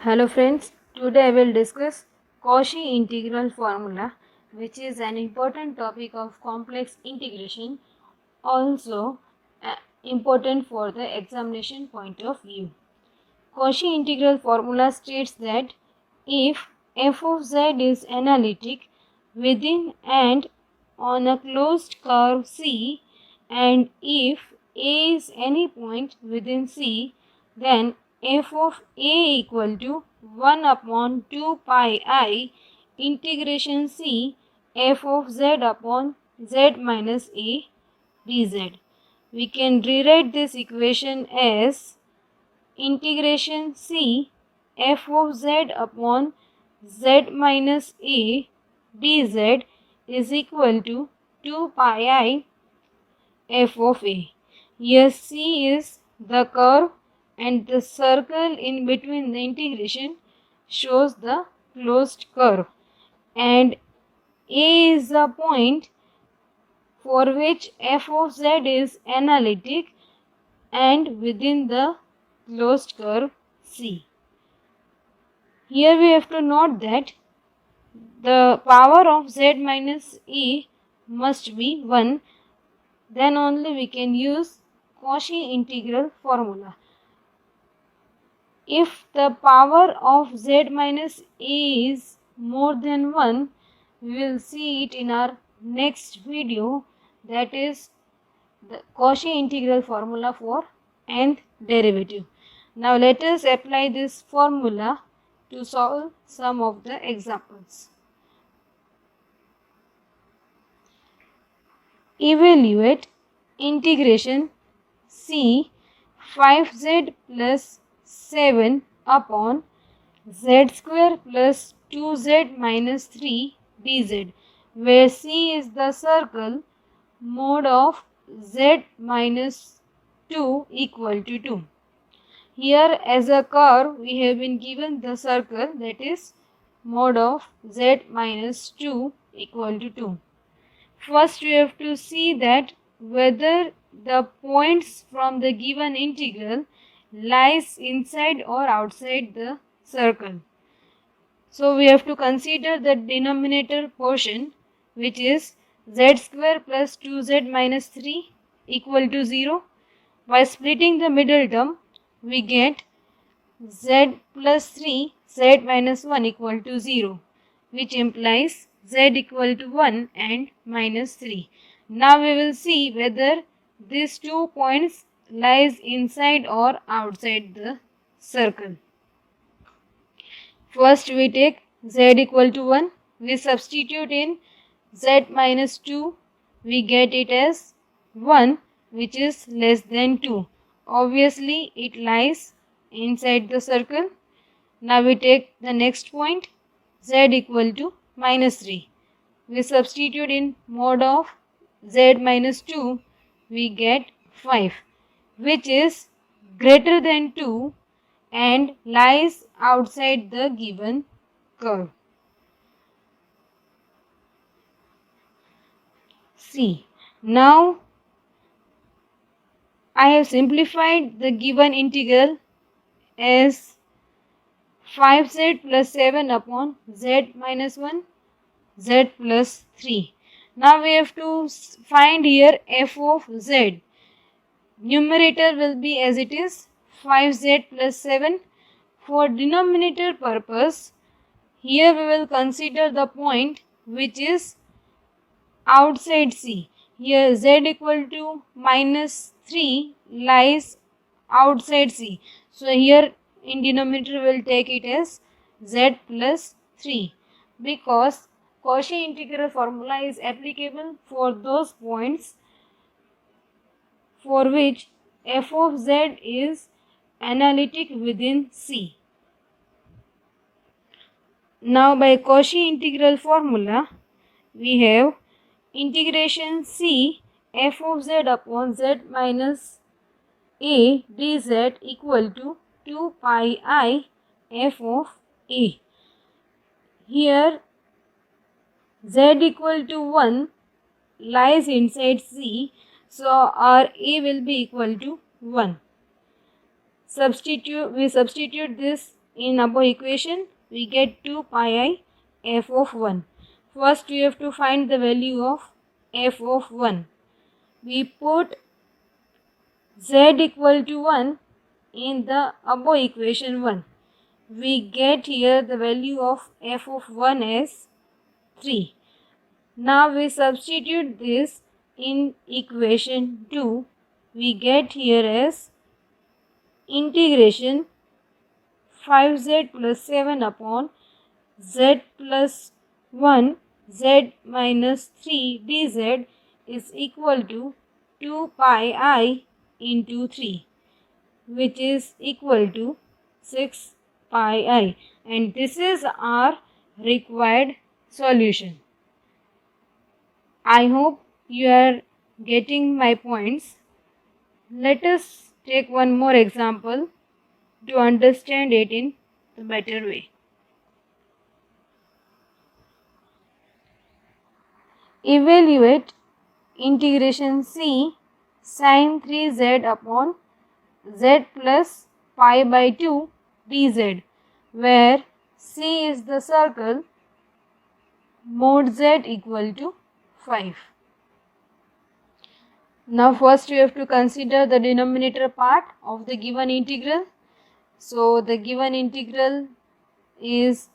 Hello friends, today I will discuss Cauchy integral formula, which is an important topic of complex integration, also important for the examination point of view. Cauchy integral formula states that if f of z is analytic within and on a closed curve C, and if A is any point within C, then f of A equal to 1 upon 2 pi I integration C f of z upon z minus A dz. We can rewrite this equation as integration C f of z upon z minus A dz is equal to 2 pi I f of A. Here C is the curve and the circle in between the integration shows the closed curve, and A is the point for which f of z is analytic and within the closed curve C. Here we have to note that the power of z minus E must be 1, then only we can use Cauchy integral formula. If the power of z minus A is more than 1, we will see it in our next video, that is the Cauchy integral formula for nth derivative. Now let us apply this formula to solve some of the examples. Evaluate integration C 5z plus 7 upon z square plus 2z minus 3 dz, where C is the circle mode of z minus 2 equal to 2. Here as a curve we have been given the circle, that is mode of z minus 2 equal to 2. First we have to see that whether the points from the given integral lies inside or outside the circle. So we have to consider the denominator portion, which is z square plus 2z minus 3 equal to 0. By splitting the middle term, we get z plus 3 z minus 1 equal to 0, which implies z equal to 1 and minus 3. Now we will see whether these 2 points lies inside or outside the circle. First we take z equal to 1, we substitute in z minus 2, we get it as 1, which is less than 2. Obviously it lies inside the circle. Now we take the next point, z equal to minus 3. We substitute in mode of z minus 2, we get 5, which is greater than 2 and lies outside the given curve. C. Now I have simplified the given integral as 5z plus 7 upon z minus 1 z plus 3. Now we have to find here f of z. Numerator will be as it is 5z plus 7. For denominator purpose, here we will consider the point which is outside C. Here z equal to minus 3 lies outside C. So here in denominator we will take it as z plus 3, because Cauchy integral formula is applicable for those points for which f of z is analytic within C. Now by Cauchy integral formula we have integration C f of z upon z minus A dz equal to 2 pi I f of A. Here z equal to 1 lies inside C, so our A will be equal to 1. We substitute this in above equation, we get 2 pi I f of 1. First, we have to find the value of f of 1. We put z equal to 1 in the above equation 1. We get here the value of f of 1 as 3. Now we substitute this in equation 2. We get here as integration 5z plus 7 upon z plus 1 z minus 3 dz is equal to 2 pi I into 3, which is equal to 6 pi I, and this is our required solution. I hope you are getting my points. Let us take one more example to understand it in a better way. Evaluate integration c sin 3z upon z plus pi by 2 dz, where c is the circle, mod z equal to 5. Now first we have to consider the denominator part of the given integral. So the given integral is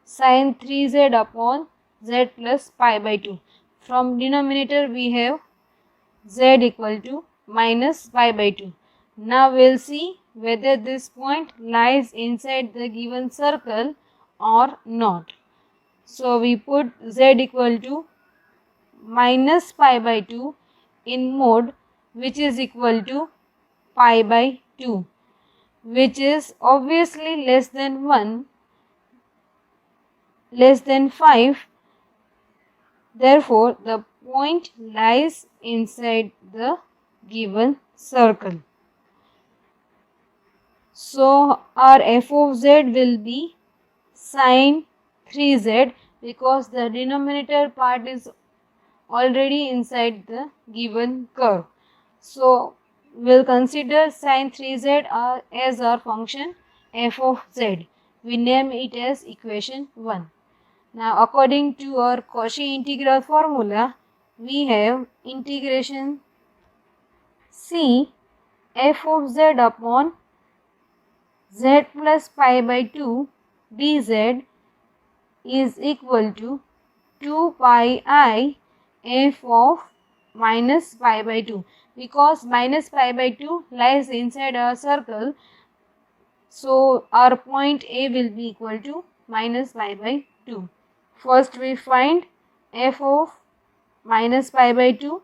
sin 3z upon z plus pi by 2. From denominator we have z equal to minus pi by 2. Now we will see whether this point lies inside the given circle or not. So we put z equal to minus pi by 2 in mode, which is equal to pi by 2, which is obviously less than 1, less than 5. Therefore, the point lies inside the given circle. So, our f of z will be sin 3z, because the denominator part is already inside the given curve. So, we will consider sin 3z as our function f of z. We name it as equation 1. Now, according to our Cauchy integral formula, we have integration c f of z upon z plus pi by 2 dz is equal to 2 pi I f of minus pi by 2. Because minus pi by 2 lies inside our circle, so our point A will be equal to minus pi by 2. First we find f of minus pi by 2.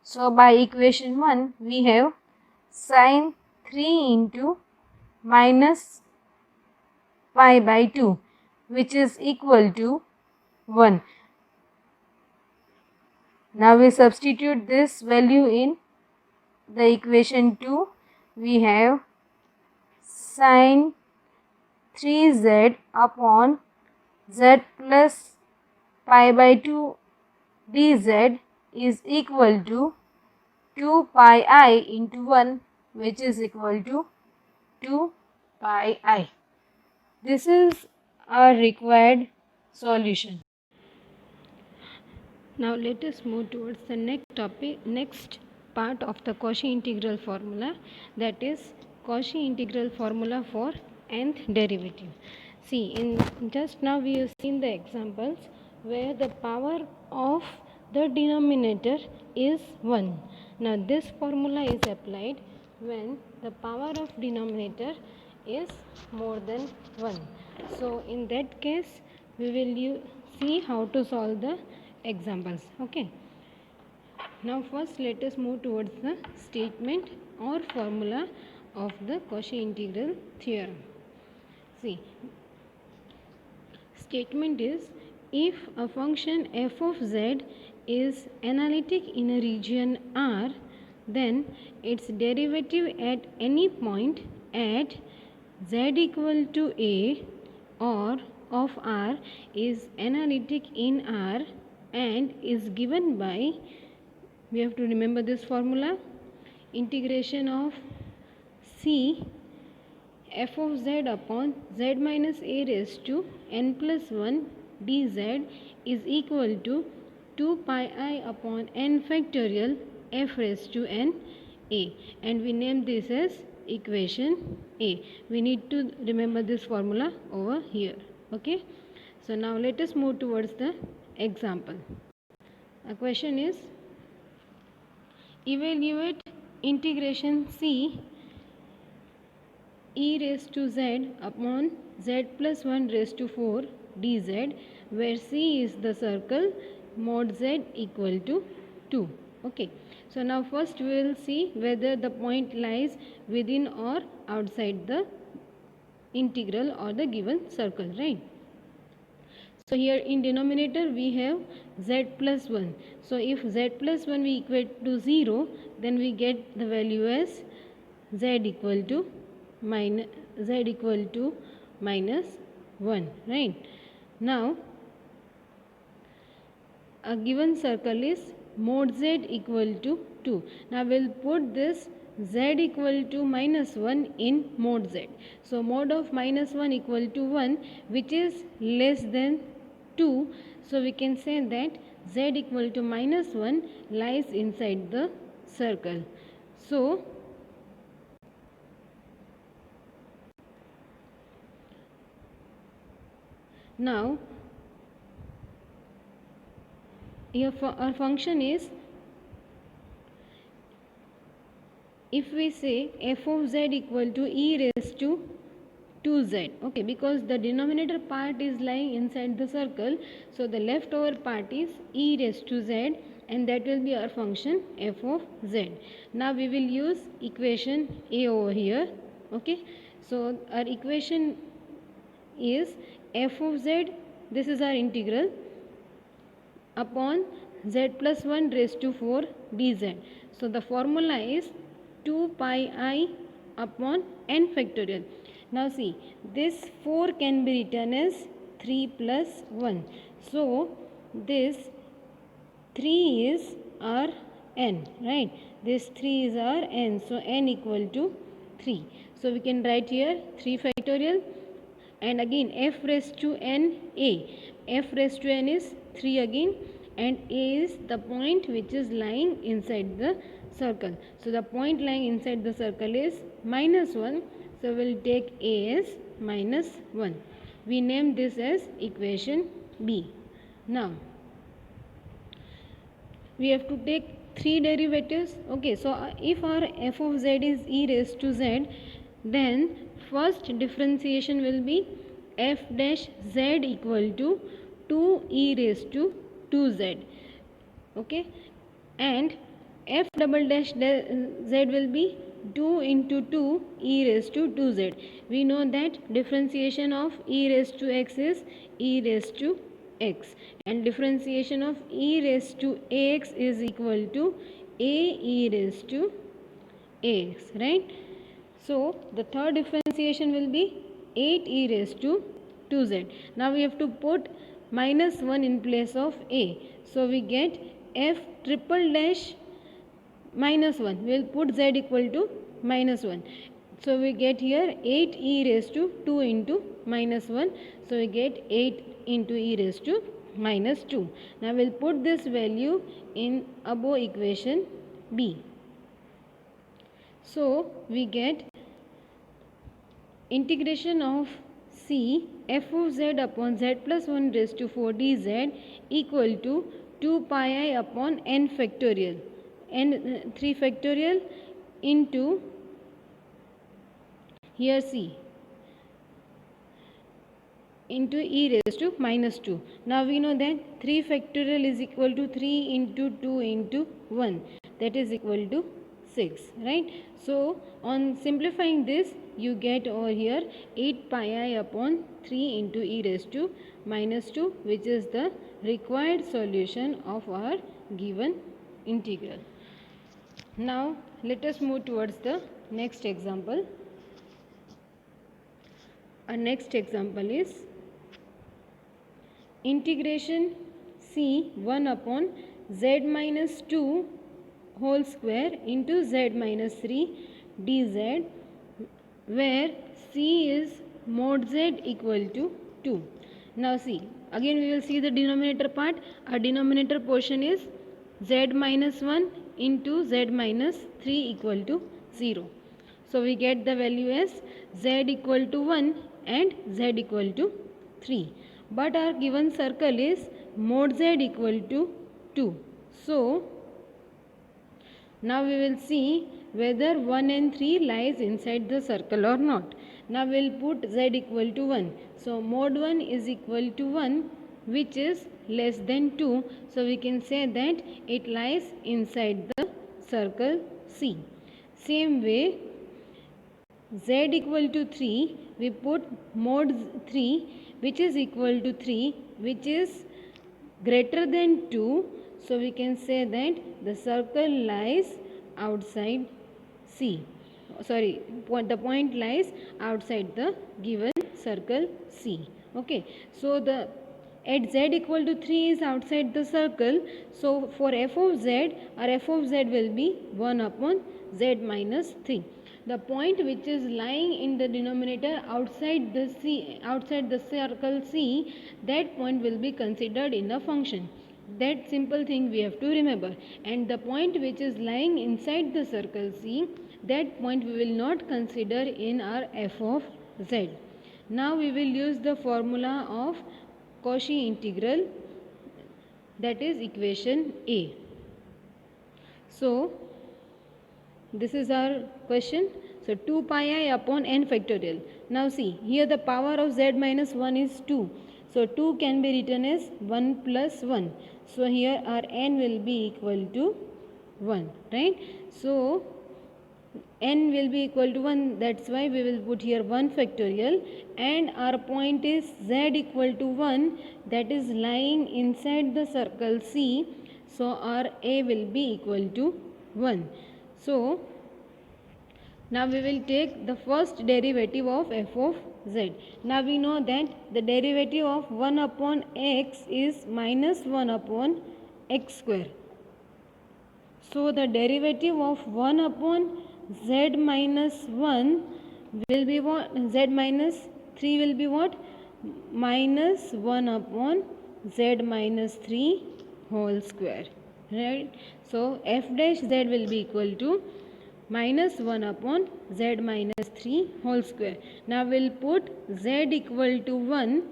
So by equation 1 we have sin 3 into minus pi by 2, which is equal to 1. Now we substitute this value in the equation 2. We have sin 3z upon z plus pi by 2 dz is equal to 2 pi I into 1, which is equal to 2 pi I. This is our required solution. Now let us move towards the next part of the Cauchy integral formula, that is Cauchy integral formula for nth derivative. See, in just now we have seen the examples where the power of the denominator is 1. Now this formula is applied when the power of denominator is more than 1. So in that case we will see how to solve the examples. Okay. Now first let us move towards the statement or formula of the Cauchy integral theorem. See, statement is, if a function f of z is analytic in a region R, then its derivative at any point at z equal to a or of R is analytic in R and is given by, we have to remember this formula, integration of c f of z upon z minus a raised to n plus 1 dz is equal to 2 pi I upon n factorial f raised to n a, and we name this as equation A. We need to remember this formula over here. Okay, so now let us move towards the example. A question is, evaluate integration c e raised to z upon z plus 1 raised to 4 dz, where c is the circle mod z equal to 2. Okay, so now first we will see whether the point lies within or outside the integral or the given circle, right? So here in denominator we have z plus 1. So if z plus 1 we equate to 0, then we get the value as z equal to minus 1, right? Now a given circle is mod z equal to 2. Now we'll put this z equal to minus 1 in mod z. So mod of minus 1 equal to 1, which is less than 2. So we can say that z equal to minus 1 lies inside the circle. So now here our function is, if we say f of z equal to e raised to 2z, okay, because the denominator part is lying inside the circle, so the leftover part is e raised to z, and that will be our function f of z. Now we will use equation A over here. Okay, so our equation is f of z, this is our integral, upon z plus 1 raised to 4 dz. So the formula is 2 pi I upon n factorial. Now see, this 4 can be written as 3 plus 1. So this 3 is our n, right? This 3 is our n. So n equal to 3. So we can write here 3 factorial, and again f raised to n a. F raised to n is 3 again, and a is the point which is lying inside the circle. So the point lying inside the circle is minus 1. So we'll take a as minus 1. We name this as equation B. Now we have to take 3 derivatives. Okay, so if our f of z is e raised to z, then first differentiation will be f dash z equal to 2 e raised to 2z. Okay, and f double dash z will be 2 into 2 e raised to 2z. We know that differentiation of e raised to x is e raised to x, and differentiation of e raised to ax is equal to a e raised to ax, right? So the third differentiation will be 8 e raised to 2z. Now we have to put minus 1 in place of a. So we get f triple dash minus 1. We will put z equal to minus 1. So we get here 8 e raised to 2 into minus 1. So we get 8 into e raised to minus 2. Now we will put this value in above equation B. So we get integration of c f of z upon z plus 1 raised to 4 dz equal to 2 pi I upon n factorial, n 3 factorial into here c into e raised to minus 2. Now we know that 3 factorial is equal to 3 into 2 into 1, that is equal to 6, right? So on simplifying this, you get over here 8 pi I upon 3 into e raised to minus 2, which is the required solution of our given integral. Now let us move towards the next example. Our next example is integration c 1 upon z minus 2 whole square into z minus 3 dz, where C is mod Z equal to 2. Now see, again we will see the denominator part. Our denominator portion is Z minus 1 into Z minus 3 equal to 0. So we get the value as Z equal to 1 and Z equal to 3. But our given circle is mod Z equal to 2. So now we will see whether 1 and 3 lies inside the circle or not. Now we will put Z equal to 1. So mod 1 is equal to 1, which is less than 2. So we can say that it lies inside the circle C. Same way, Z equal to 3, we put mod 3, which is equal to 3, which is greater than 2. So we can say that the circle lies outside C. Sorry, the point lies outside the given circle C. Okay. So the at Z equal to 3 is outside the circle. So for f of Z, our f of Z will be 1 upon Z minus 3. The point which is lying in the denominator outside the circle C, that point will be considered in the function. That simple thing we have to remember. And the point which is lying inside the circle C, that point we will not consider in our f of Z. Now we will use the formula of Cauchy integral, that is equation A. So this is our question. So 2 pi I upon n factorial. Now see, here the power of Z minus 1 is 2. So 2 can be written as 1 plus 1. So here our n will be equal to 1, right? So n will be equal to 1, that's why we will put here 1 factorial, and our point is Z equal to 1, that is lying inside the circle C. So our A will be equal to 1. So now we will take the first derivative of f of Z. Now we know that the derivative of 1 upon x is minus 1 upon x square. So the derivative of 1 upon Z minus 1 will be what? Z minus 3 will be what? Minus 1 upon Z minus 3 whole square. Right? So f dash Z will be equal to minus 1 upon Z minus 3 whole square. Now we will put Z equal to 1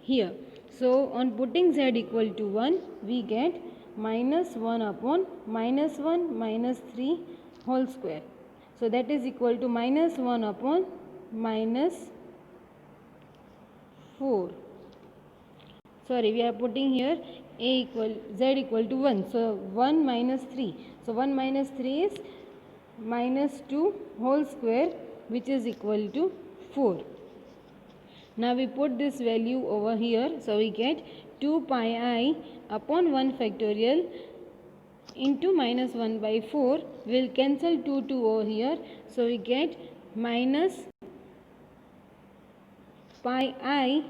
here. So on putting Z equal to 1, we get minus 1 upon minus 1 minus 3 whole square. So that is equal to minus 1 upon minus 4. Sorry, we are putting here Z equal to 1. So 1 minus 3. So 1 minus 3 is minus 2 whole square, which is equal to 4. Now we put this value over here. So we get 2 pi I upon 1 factorial into minus 1 by 4. We will cancel 2 over here. So we get minus pi I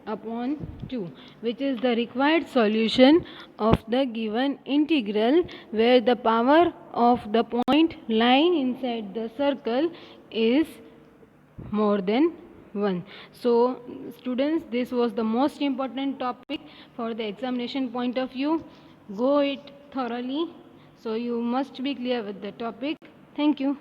upon 2, which is the required solution of the given integral, where the power of the point lying inside the circle is more than 1. So students, this was the most important topic for the examination point of view. Go it thoroughly. So you must be clear with the topic. Thank you.